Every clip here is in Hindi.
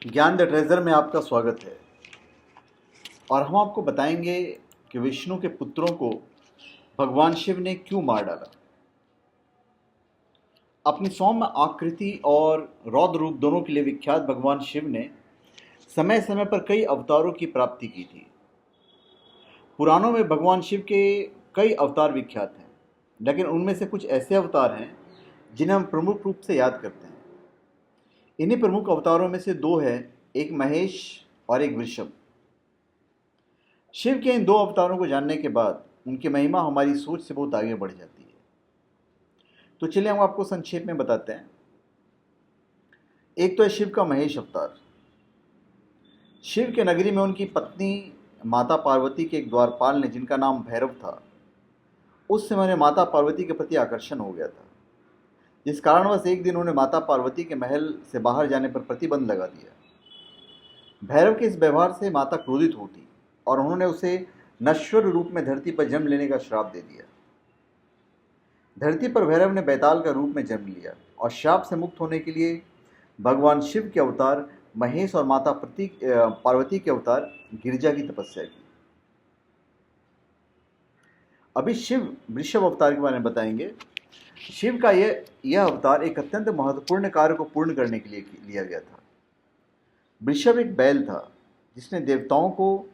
ज्ञान द ट्रेजर में आपका स्वागत है। और हम आपको बताएंगे कि विष्णु के पुत्रों को भगवान शिव ने क्यों मार डाला। अपनी सौम्य आकृति और रौद्र रूप दोनों के लिए विख्यात भगवान शिव ने समय समय पर कई अवतारों की प्राप्ति की थी। पुराणों में भगवान शिव के कई अवतार विख्यात हैं, लेकिन उनमें से कुछ ऐसे अवतार हैं जिन्हें हम प्रमुख रूप से याद करते हैं। इन्हीं प्रमुख अवतारों में से दो हैं, एक महेश और एक वृषभ। शिव के इन दो अवतारों को जानने के बाद उनकी महिमा हमारी सोच से बहुत आगे बढ़ जाती है। तो चलिए हम आपको संक्षेप में बताते हैं। एक तो है शिव का महेश अवतार। शिव के नगरी में उनकी पत्नी माता पार्वती के एक द्वारपाल ने, जिनका नाम भैरव था, उस समय उन्हें माता पार्वती के प्रति आकर्षण हो गया था, जिस कारणवश एक दिन उन्हें माता पार्वती के महल से बाहर जाने पर प्रतिबंध लगा दिया। भैरव के इस व्यवहार से माता क्रोधित हो उठी और उन्होंने उसे नश्वर रूप में धरती पर जन्म लेने का श्राप दे दिया। धरती पर भैरव ने बैताल का रूप में जन्म लिया और श्राप से मुक्त होने के लिए भगवान शिव के अवतार महेश और माता पार्वती के अवतार गिरिजा की तपस्या की। अभी शिव वृषभ अवतार के बारे में बताएंगे। शिव का यह अवतार एक अत्यंत महत्वपूर्ण कार्य को पूर्ण करने के लिए लिया गया था। वृषभ एक बैल था जिसने देवताओं को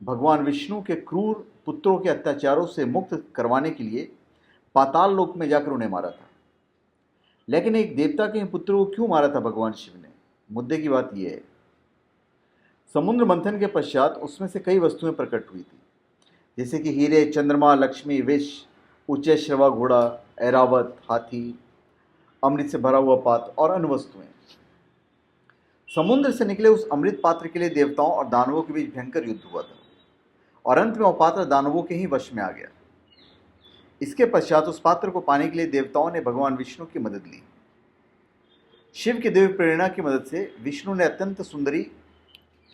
भगवान विष्णु के क्रूर पुत्रों के अत्याचारों से मुक्त करवाने के लिए पाताल लोक में जाकर उन्हें मारा था। लेकिन एक देवता के पुत्रों को क्यों मारा था भगवान शिव ने? मुद्दे की बात यह है, समुद्र मंथन के पश्चात उसमें से कई वस्तुएं प्रकट हुई थी, जैसे कि हीरे, चंद्रमा, लक्ष्मी, विष, ऊंचे श्रवा घोड़ा, ऐरावत, हाथी, अमृत से भरा हुआ पात्र और अन्य वस्तुएं। समुद्र से निकले उस अमृत पात्र के लिए देवताओं और दानवों के बीच भयंकर युद्ध हुआ था और अंत में वह पात्र दानवों के ही वश में आ गया। इसके पश्चात उस पात्र को पाने के लिए देवताओं ने भगवान विष्णु की मदद ली। शिव की देव प्रेरणा की मदद से विष्णु ने अत्यंत सुंदरी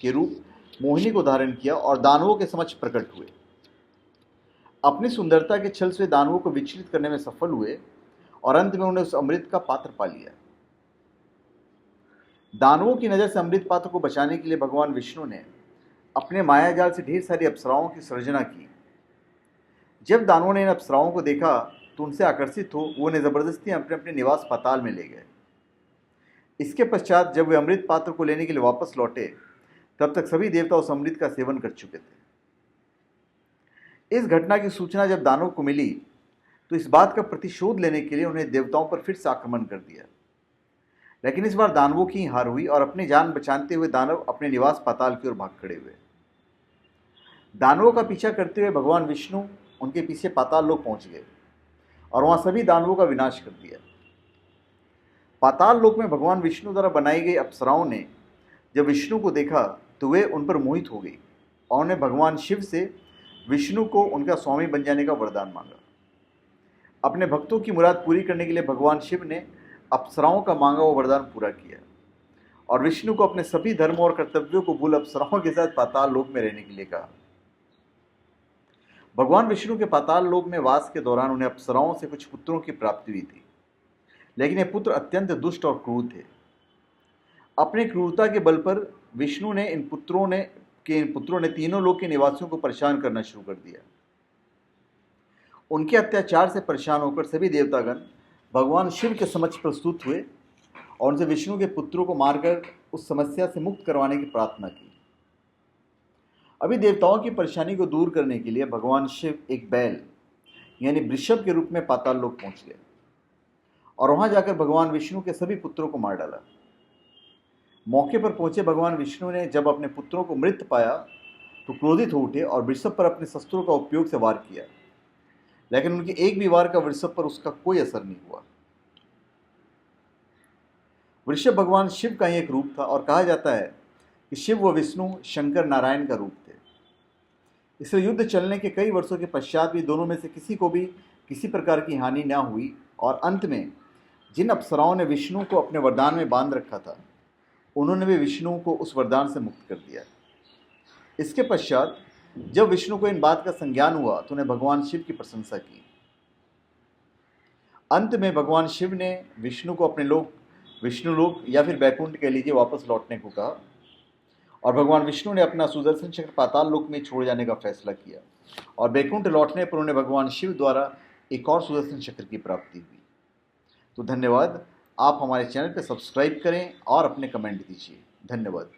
के रूप मोहिनी को धारण किया और दानवों के समक्ष प्रकट हुए। अपनी सुंदरता के छल से दानवों को विचलित करने में सफल हुए और अंत में उन्हें उस अमृत का पात्र पा लिया। दानवों की नजर से अमृत पात्र को बचाने के लिए भगवान विष्णु ने अपने मायाजाल से ढेर सारी अप्सराओं की सृजना की। जब दानवों ने इन अप्सराओं को देखा तो उनसे आकर्षित हो वो उन्हें जबरदस्ती अपने अपने निवास पाताल में ले गए। इसके पश्चात जब वे अमृत पात्र को लेने के लिए वापस लौटे, तब तक सभी देवता उस अमृत का सेवन कर चुके थे। इस घटना की सूचना जब दानवों को मिली तो इस बात का प्रतिशोध लेने के लिए उन्हें देवताओं पर फिर से आक्रमण कर दिया। लेकिन इस बार दानवों की हार हुई और अपनी जान बचाते हुए दानव अपने निवास पाताल की ओर भाग खड़े हुए। दानवों का पीछा करते हुए भगवान विष्णु उनके पीछे पाताल लोक पहुंच गए और वहां सभी दानवों का विनाश कर दिया। पाताल लोक में भगवान विष्णु द्वारा बनाई गई अप्सराओं ने जब विष्णु को देखा तो वे उन पर मोहित हो गई और उन्हें भगवान शिव से विष्णु को उनका स्वामी बन जाने का वरदान मांगा। अपने भक्तों की मुराद पूरी करने के लिए भगवान शिव ने अप्सराओं का मांगा वो वरदान पूरा किया और विष्णु को अपने सभी धर्मों और कर्तव्यों को भूल अप्सराओं के साथ पाताल लोक में रहने के लिए कहा। भगवान विष्णु के पाताल लोक में वास के दौरान उन्हें अप्सराओं से कुछ पुत्रों की प्राप्ति हुई थी, लेकिन ये पुत्र अत्यंत दुष्ट और क्रूर थे। अपनी क्रूरता के बल पर विष्णु ने इन पुत्रों ने तीनों लोक के निवासियों को परेशान करना शुरू कर दिया। उनके अत्याचार से परेशान होकर सभी देवतागण भगवान शिव के समक्ष प्रस्तुत हुए और उनसे विष्णु के पुत्रों को मारकर उस समस्या से मुक्त करवाने की प्रार्थना की। अभी देवताओं की परेशानी को दूर करने के लिए भगवान शिव एक बैल यानी वृषभ के रूप में पाताल लोक पहुंच गए और वहां जाकर भगवान विष्णु के सभी पुत्रों को मार डाला। मौके पर पहुंचे भगवान विष्णु ने जब अपने पुत्रों को मृत पाया तो क्रोधित हो उठे और वृषभ पर अपने शस्त्रों का उपयोग से वार किया, लेकिन उनके एक भी वार का वृषभ पर उसका कोई असर नहीं हुआ। वृषभ भगवान शिव का ही एक रूप था और कहा जाता है कि शिव व विष्णु शंकर नारायण का रूप थे। इसलिए युद्ध चलने के कई वर्षों के पश्चात भी दोनों में से किसी को भी किसी प्रकार की हानि न हुई और अंत में जिन अप्सराओं ने विष्णु को अपने वरदान में बांध रखा था उन्होंने भी विष्णु को उस वरदान से मुक्त कर दिया। इसके पश्चात जब विष्णु को इन बात का संज्ञान हुआ तो उन्हें भगवान शिव की प्रशंसा की। अंत में भगवान शिव ने विष्णु को अपने लोक, विष्णु लोक या फिर बैकुंठ कह लीजिए, वापस लौटने को कहा और भगवान विष्णु ने अपना सुदर्शन चक्र पाताल लोक में छोड़ जाने का फैसला किया और वैकुंठ लौटने पर उन्हें भगवान शिव द्वारा एक और सुदर्शन चक्र की प्राप्ति हुई। तो धन्यवाद। आप हमारे चैनल पर सब्सक्राइब करें और अपने कमेंट दीजिए। धन्यवाद।